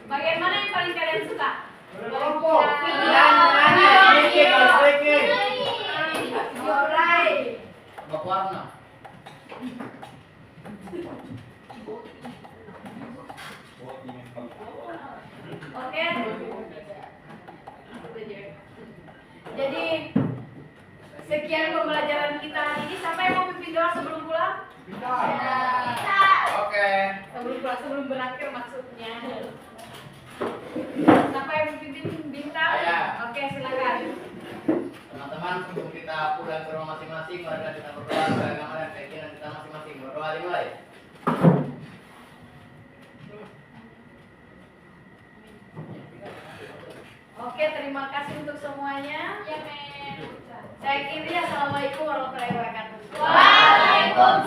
Bagaimana yang paling kalian suka? Berwarna. Oke. Jadi sekian pembelajaran kita hari ini. Siapa yang mau pimpin doa sebelum pulang? Oke. Sebelum pulang, sebelum berakhir maksudnya. Siapa yang mau pimpin bintang? Saya. Oke, silakan. Teman-teman, sebelum kita pulang ke rumah masing-masing, mari kita berdoa ke agama dan keyakinan kita masing-masing. Berdoa dimulai. Oke, terima kasih untuk semuanya. Ya, men. Saya kiri, assalamualaikum warahmatullahi wabarakatuh. Waalaikumsalam.